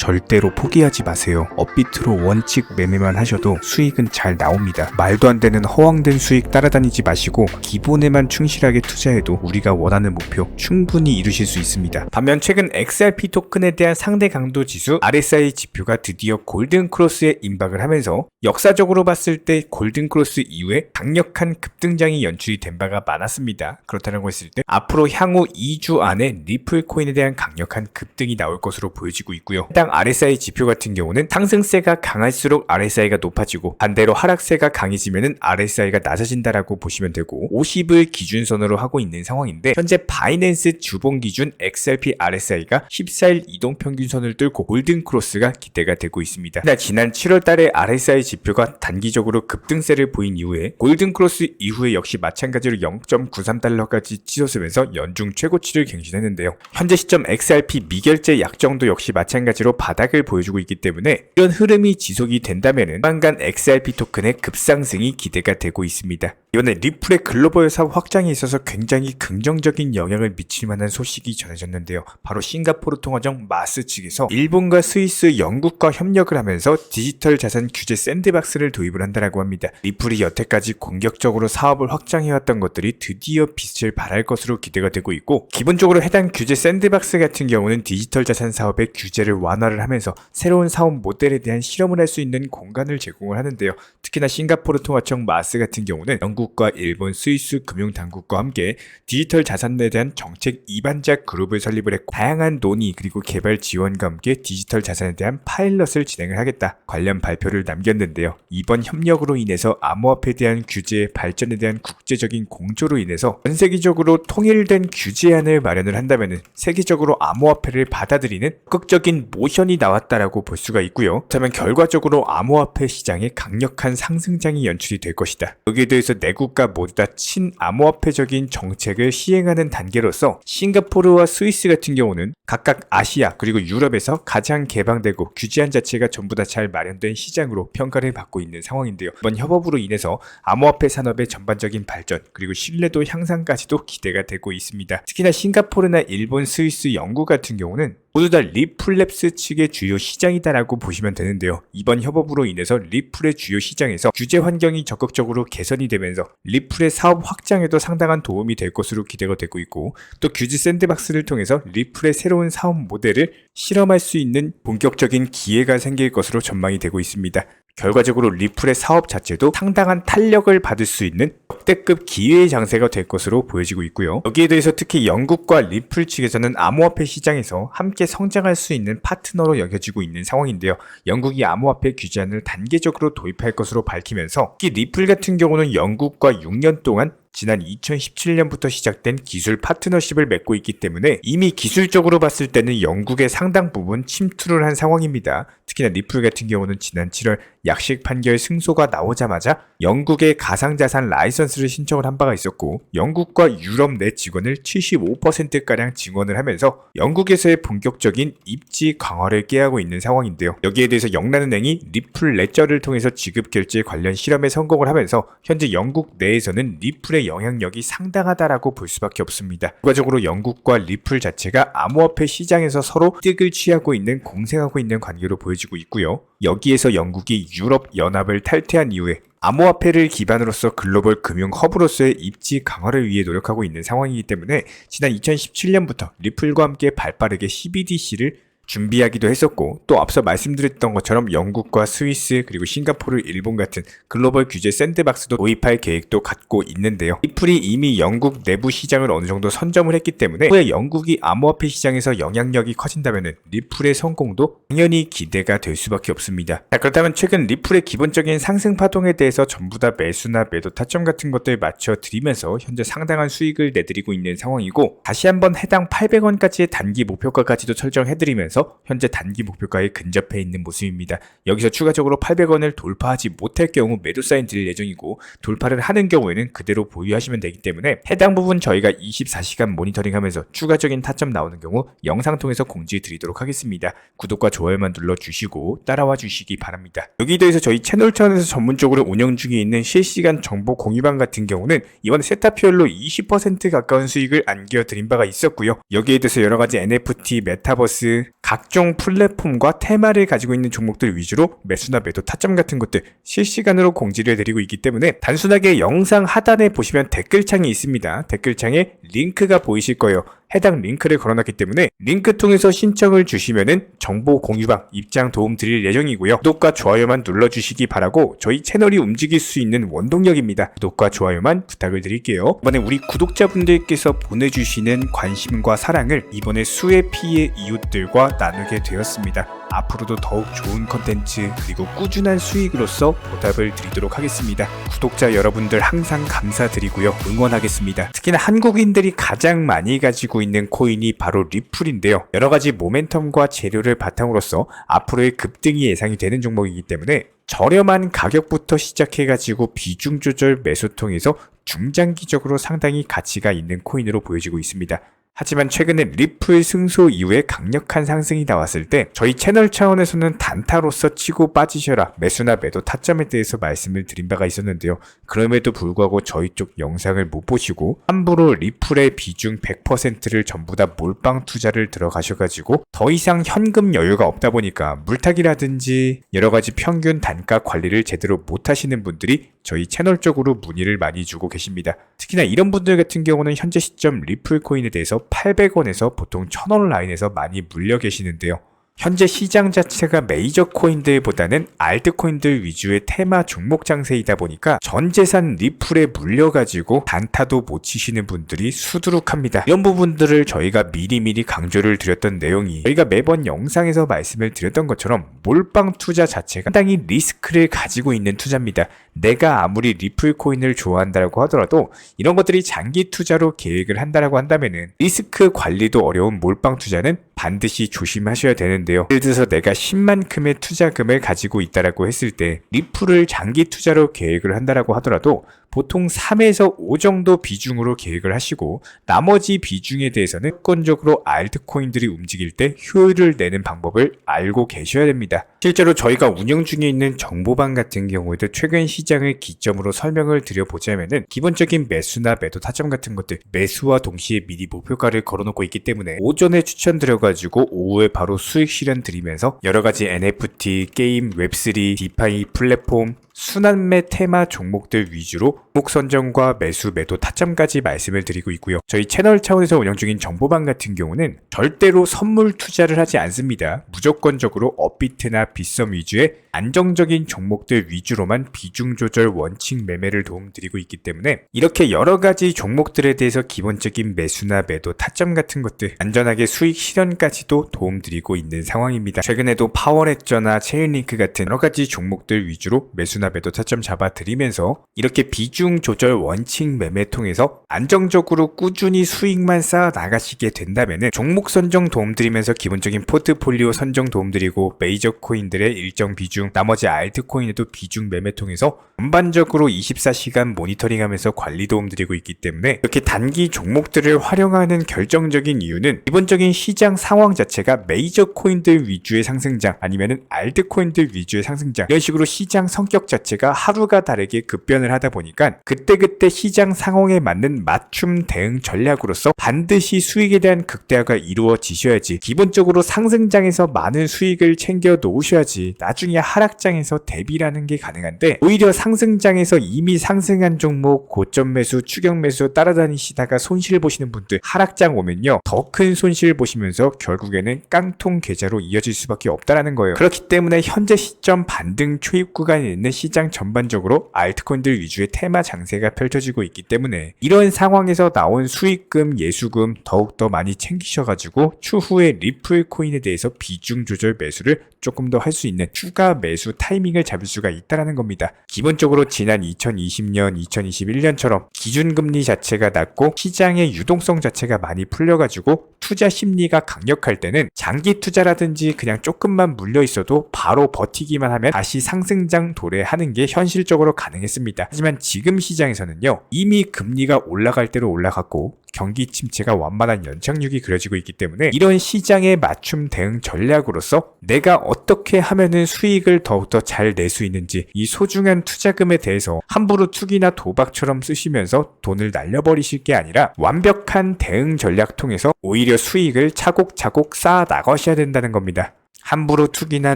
절대로 포기하지 마세요. 업비트로 원칙 매매만 하셔도 수익은 잘 나옵니다. 말도 안 되는 허황된 수익 따라다니지 마시고 기본에만 충실하게 투자해도 우리가 원하는 목표 충분히 이루실 수 있습니다. 반면 최근 XRP 토큰에 대한 상대 강도 지수 RSI 지표가 드디어 골든 크로스에 임박을 하면서 역사적으로 봤을 때 골든 크로스 이후에 강력한 급등장이 연출이 된 바가 많았습니다. 그렇다고 했을 때 앞으로 향후 2주 안에 리플 코인에 대한 강력한 급등이 나올 것으로 보여지고 있고요. 해당 RSI 지표 같은 경우는 상승세가 강할수록 RSI가 높아지고 반대로 하락세가 강해지면 RSI가 낮아진다라고 보시면 되고 50을 기준선으로 하고 있는 상황인데 현재 바이낸스 주봉 기준 XRP RSI가 14일 이동평균선을 뚫고 골든 크로스가 기대가 되고 있습니다. 지난 7월 달에 RSI 지표가 단기적으로 급등세를 보인 이후에 골든 크로스 이후에 역시 마찬가지로 0.93달러까지 치솟으면서 연중 최고치를 갱신했는데요. 현재 시점 XRP 미결제 약정도 역시 마찬가지로 바닥을 보여주고 있기 때문에 이런 흐름이 지속이 된다면 조만간 XRP 토큰의 급상승이 기대가 되고 있습니다. 이번에 리플의 글로벌 사업 확장에 있어서 굉장히 긍정적인 영향을 미칠 만한 소식이 전해졌는데요. 바로 싱가포르 통화정 마스 측에서 일본과 스위스, 영국과 협력을 하면서 디지털 자산 규제 샌드박스를 도입을 한다고 합니다. 리플이 여태까지 공격적으로 사업을 확장해왔던 것들이 드디어 빛을 발할 것으로 기대가 되고 있고, 기본적으로 해당 규제 샌드박스 같은 경우는 디지털 자산 사업의 규제를 완화를 하면서 새로운 사업 모델에 대한 실험을 할 수 있는 공간을 제공을 하는데요. 특히나 싱가포르 통화청 마스 같은 경우는 영국과 일본, 스위스 금융당국과 함께 디지털 자산에 대한 정책 이반자 그룹을 설립을 했고, 다양한 논의 그리고 개발 지원과 함께 디지털 자산에 대한 파일럿을 진행을 하겠다 관련 발표를 남겼는데요. 이번 협력으로 인해서 암호화폐에 대한 규제의 발전에 대한 국제적인 공조로 인해서 전 세계적으로 통일된 규제안을 마련을 한다면 세계적으로 암호화폐를 받아들이는 적극적인 모션이 나왔다라고 볼 수가 있고요. 그렇다면 결과적으로 암호화폐 시장에 강력한 상승장이 연출이 될 것이다. 여기에 대해서 네 국가 모두 다 친암호화폐적인 정책을 시행하는 단계로서 싱가포르와 스위스 같은 경우는 각각 아시아 그리고 유럽에서 가장 개방되고 규제안 자체가 전부 다 잘 마련된 시장으로 평가를 받고 있는 상황인데요. 이번 협업으로 인해서 암호화폐 산업의 전반적인 발전 그리고 신뢰도 향상까지도 기대가 되고 있습니다. 특히나 싱가포르나 일본, 스위스, 영국 같은 경우는 모두 다 리플랩스 측의 주요 시장이다라고 보시면 되는데요. 이번 협업으로 인해서 리플의 주요 시장에서 규제 환경이 적극적으로 개선이 되면서 리플의 사업 확장에도 상당한 도움이 될 것으로 기대가 되고 있고, 또 규제 샌드박스를 통해서 리플의 새로운 사업 모델을 실험할 수 있는 본격적인 기회가 생길 것으로 전망이 되고 있습니다. 결과적으로 리플의 사업 자체도 상당한 탄력을 받을 수 있는 역대급 기회의 장세가 될 것으로 보여지고 있고요. 여기에 대해서 특히 영국과 리플 측에서는 암호화폐 시장에서 함께 성장할 수 있는 파트너로 여겨지고 있는 상황인데요. 영국이 암호화폐 규제안을 단계적으로 도입할 것으로 밝히면서 특히 리플 같은 경우는 영국과 6년 동안 지난 2017년부터 시작된 기술 파트너십을 맺고 있기 때문에 이미 기술적으로 봤을 때는 영국의 상당 부분 침투를 한 상황입니다. 특히나 리플 같은 경우는 지난 7월 약식 판결 승소가 나오자마자 영국의 가상자산 라이선스를 신청을 한 바가 있었고, 영국과 유럽 내 직원을 75%가량 증원을 하면서 영국에서의 본격적인 입지 강화를 꾀하고 있는 상황인데요. 여기에 대해서 영란은행이 리플 레저를 통해서 지급 결제 관련 실험에 성공을 하면서 현재 영국 내에서는 리플의 영향력이 상당하다라고 볼 수밖에 없습니다. 결과적으로 영국과 리플 자체가 암호화폐 시장에서 서로 득을 취하고 있는, 공생하고 있는 관계로 보여지고 있고요. 여기에서 영국이 유럽 연합을 탈퇴한 이후에 암호화폐를 기반으로서 글로벌 금융 허브로서의 입지 강화를 위해 노력하고 있는 상황이기 때문에 지난 2017년부터 리플과 함께 발빠르게 CBDC를 준비하기도 했었고, 또 앞서 말씀드렸던 것처럼 영국과 스위스 그리고 싱가포르, 일본 같은 글로벌 규제 샌드박스도 도입할 계획도 갖고 있는데요. 리플이 이미 영국 내부 시장을 어느 정도 선점을 했기 때문에 후에 영국이 암호화폐 시장에서 영향력이 커진다면 리플의 성공도 당연히 기대가 될 수밖에 없습니다. 그렇다면 최근 리플의 기본적인 상승 파동에 대해서 전부 다 매수나 매도 타점 같은 것들 맞춰 드리면서 현재 상당한 수익을 내드리고 있는 상황이고, 다시 한번 해당 800원까지의 단기 목표가까지도 설정해드리면서 현재 단기 목표가에 근접해 있는 모습입니다. 여기서 추가적으로 800원을 돌파하지 못할 경우 매도 사인 드릴 예정이고, 돌파를 하는 경우에는 그대로 보유하시면 되기 때문에 해당 부분 저희가 24시간 모니터링하면서 추가적인 타점 나오는 경우 영상 통해서 공지해 드리도록 하겠습니다. 구독과 좋아요만 눌러주시고 따라와 주시기 바랍니다. 여기에 대해서 저희 채널 차원에서 전문적으로 운영 중에 있는 실시간 정보 공유방 같은 경우는 이번에 세타피얼로 20% 가까운 수익을 안겨드린 바가 있었고요. 여기에 대해서 여러가지 NFT, 메타버스, 각종 플랫폼과 테마를 가지고 있는 종목들 위주로 매수나 매도 타점 같은 것들 실시간으로 공지를 드리고 있기 때문에 단순하게 영상 하단에 보시면 댓글창이 있습니다. 댓글창에 링크가 보이실 거예요. 해당 링크를 걸어놨기 때문에 링크 통해서 신청을 주시면은 정보 공유방 입장 도움 드릴 예정이고요. 구독과 좋아요만 눌러주시기 바라고 저희 채널이 움직일 수 있는 원동력입니다. 구독과 좋아요만 부탁을 드릴게요. 이번에 우리 구독자분들께서 보내주시는 관심과 사랑을 이번에 수혜 피해 이웃들과 나누게 되었습니다. 앞으로도 더욱 좋은 컨텐츠 그리고 꾸준한 수익으로서 보답을 드리도록 하겠습니다. 구독자 여러분들 항상 감사드리고요. 응원하겠습니다. 특히나 한국인들이 가장 많이 가지고 있는 코인이 바로 리플인데요. 여러가지 모멘텀과 재료를 바탕으로서 앞으로의 급등이 예상이 되는 종목이기 때문에 저렴한 가격부터 시작해가지고 비중 조절 매수 통해서 중장기적으로 상당히 가치가 있는 코인으로 보여지고 있습니다. 하지만 최근에 리플 승소 이후에 강력한 상승이 나왔을 때 저희 채널 차원에서는 단타로서 치고 빠지셔라 매수나 매도 타점에 대해서 말씀을 드린 바가 있었는데요. 그럼에도 불구하고 저희 쪽 영상을 못 보시고 함부로 리플의 비중 100%를 전부 다 몰빵 투자를 들어가셔가지고 더 이상 현금 여유가 없다 보니까 물타기라든지 여러가지 평균 단가 관리를 제대로 못하시는 분들이 저희 채널 쪽으로 문의를 많이 주고 계십니다. 특히나 이런 분들 같은 경우는 현재 시점 리플 코인에 대해서 800원에서 보통 1000원 라인에서 많이 물려 계시는데요. 현재 시장 자체가 메이저 코인들보다는 알트코인들 위주의 테마 종목 장세이다 보니까 전 재산 리플에 물려가지고 단타도 못 치시는 분들이 수두룩합니다. 이런 부분들을 저희가 미리미리 강조를 드렸던 내용이 저희가 매번 영상에서 말씀을 드렸던 것처럼 몰빵 투자 자체가 상당히 리스크를 가지고 있는 투자입니다. 내가 아무리 리플 코인을 좋아한다고 하더라도 이런 것들이 장기 투자로 계획을 한다고 한다면은 리스크 관리도 어려운 몰빵 투자는 반드시 조심하셔야 되는데요. 예를 들어서 내가 10만큼의 투자금을 가지고 있다라고 했을 때 리플을 장기 투자로 계획을 한다라고 하더라도 보통 3에서 5 정도 비중으로 계획을 하시고 나머지 비중에 대해서는 무조건적으로 알트코인들이 움직일 때 효율을 내는 방법을 알고 계셔야 됩니다. 실제로 저희가 운영 중에 있는 정보방 같은 경우에도 최근 시장을 기점으로 설명을 드려보자면은 기본적인 매수나 매도 타점 같은 것들 매수와 동시에 미리 목표가를 걸어놓고 있기 때문에 오전에 추천드려가지고 오후에 바로 수익 실현 드리면서 여러가지 NFT, 게임, 웹3, 디파이 플랫폼 순환매 테마 종목들 위주로 종목 선정과 매수, 매도 타점까지 말씀을 드리고 있고요. 저희 채널 차원에서 운영 중인 정보방 같은 경우는 절대로 선물 투자를 하지 않습니다. 무조건적으로 업비트나 빗썸 위주의 안정적인 종목들 위주로만 비중 조절 원칙 매매를 도움드리고 있기 때문에 이렇게 여러가지 종목들에 대해서 기본적인 매수나 매도 타점 같은 것들 안전하게 수익 실현까지도 도움드리고 있는 상황입니다. 최근에도 파워레저나 체인링크 같은 여러가지 종목들 위주로 매수나 매도 타점 잡아드리면서 이렇게 비중 조절 원칙 매매 통해서 안정적으로 꾸준히 수익만 쌓아 나가시게 된다면은 종목 선정 도움드리면서 기본적인 포트폴리오 선정 도움드리고 메이저 코인들의 일정 비중 나머지 알트코인에도 비중 매매 통해서 전반적으로 24시간 모니터링하면서 관리 도움드리고 있기 때문에 이렇게 단기 종목들을 활용하는 결정적인 이유는 기본적인 시장 상황 자체가 메이저 코인들 위주의 상승장 아니면은 알트코인들 위주의 상승장 이런 식으로 시장 성격 자체가 하루가 다르게 급변을 하다 보니까 그때그때 시장 상황에 맞는 맞춤 대응 전략으로서 반드시 수익에 대한 극대화가 이루어지셔야지 기본적으로 상승장에서 많은 수익을 챙겨 놓으셔야지 나중에 하락장에서 대비라는 게 가능한데 오히려 상승장에서 이미 상승한 종목 고점 매수 추격 매수 따라다니시다가 손실 보시는 분들 하락장 오면요 더 큰 손실 보시면서 결국에는 깡통 계좌로 이어질 수밖에 없다라는 거예요. 그렇기 때문에 현재 시점 반등 초입 구간에 있는 시장 전반적으로 알트코인들 위주의 테마 장세가 펼쳐지고 있기 때문에 이런 상황에서 나온 수익금, 예수금 더욱더 많이 챙기셔가지고 추후에 리플 코인에 대해서 비중 조절 매수를 조금 더 할 수 있는 추가 매수 타이밍을 잡을 수가 있다는 겁니다. 기본적으로 지난 2020년, 2021년처럼 기준금리 자체가 낮고 시장의 유동성 자체가 많이 풀려가지고 투자 심리가 강력할 때는 장기 투자라든지 그냥 조금만 물려 있어도 바로 버티기만 하면 다시 상승장 도래할 하는 게 현실적으로 가능했습니다. 하지만 지금 시장에서는요, 이미 금리가 올라갈 대로 올라갔고 경기 침체가 완만한 연착륙이 그려지고 있기 때문에 이런 시장에 맞춤 대응 전략으로서 내가 어떻게 하면은 수익을 더욱더 잘 낼 수 있는지, 이 소중한 투자금에 대해서 함부로 투기나 도박처럼 쓰시면서 돈을 날려버리실 게 아니라 완벽한 대응 전략 통해서 오히려 수익을 차곡차곡 쌓아 나가셔야 된다는 겁니다. 함부로 투기나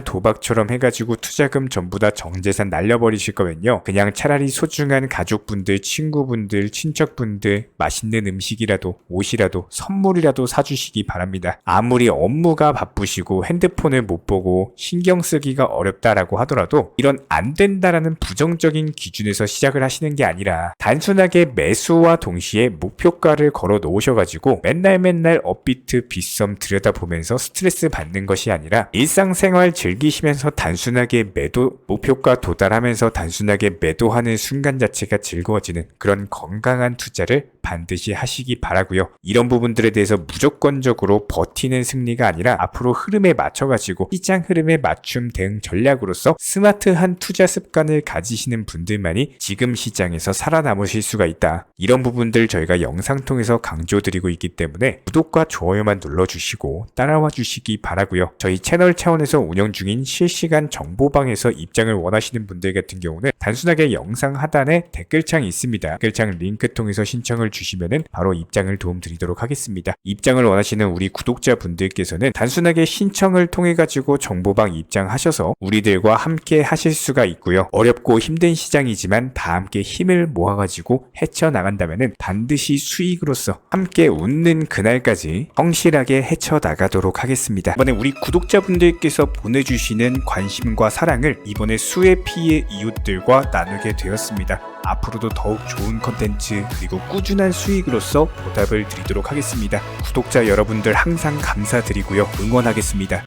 도박처럼 해가지고 투자금 전부 다 정재산 날려버리실 거면요, 그냥 차라리 소중한 가족분들, 친구분들, 친척분들 맛있는 음식이라도 옷이라도 선물이라도 사주시기 바랍니다. 아무리 업무가 바쁘시고 핸드폰을 못 보고 신경 쓰기가 어렵다라고 하더라도 이런 안 된다라는 부정적인 기준에서 시작을 하시는 게 아니라 단순하게 매수와 동시에 목표가를 걸어 놓으셔가지고 맨날 업비트 빗썸 들여다보면서 스트레스 받는 것이 아니라 일상생활 즐기시면서 단순하게 매도, 목표가 도달하면서 단순하게 매도하는 순간 자체가 즐거워지는 그런 건강한 투자를 반드시 하시기 바라고요. 이런 부분들에 대해서 무조건적으로 버티는 승리가 아니라 앞으로 흐름에 맞춰가지고 시장 흐름에 맞춤 대응 전략으로서 스마트한 투자 습관을 가지시는 분들만이 지금 시장에서 살아남으실 수가 있다. 이런 부분들 저희가 영상 통해서 강조드리고 있기 때문에 구독과 좋아요만 눌러주시고 따라와 주시기 바라고요. 저희 채널 차원에서 운영 중인 실시간 정보방에서 입장을 원하시는 분들 같은 경우는 단순하게 영상 하단에 댓글창이 있습니다. 댓글창 링크 통해서 신청을 주시면은 바로 입장을 도움드리도록 하겠습니다. 입장을 원하시는 우리 구독자분들께서는 단순하게 신청을 통해 가지고 정보방 입장하셔서 우리들과 함께 하실 수가 있고요. 어렵고 힘든 시장이지만 다 함께 힘을 모아가지고 헤쳐나간다면은 반드시 수익으로서 함께 웃는 그날까지 성실하게 헤쳐나가도록 하겠습니다. 이번에 우리 구독자분들께서 보내주시는 관심과 사랑을 이번에 수혜 피해 이웃들과 나누게 되었습니다. 앞으로도 더욱 좋은 컨텐츠 그리고 꾸준한 수익으로서 보답을 드리도록 하겠습니다. 구독자 여러분들 항상 감사드리고요. 응원하겠습니다.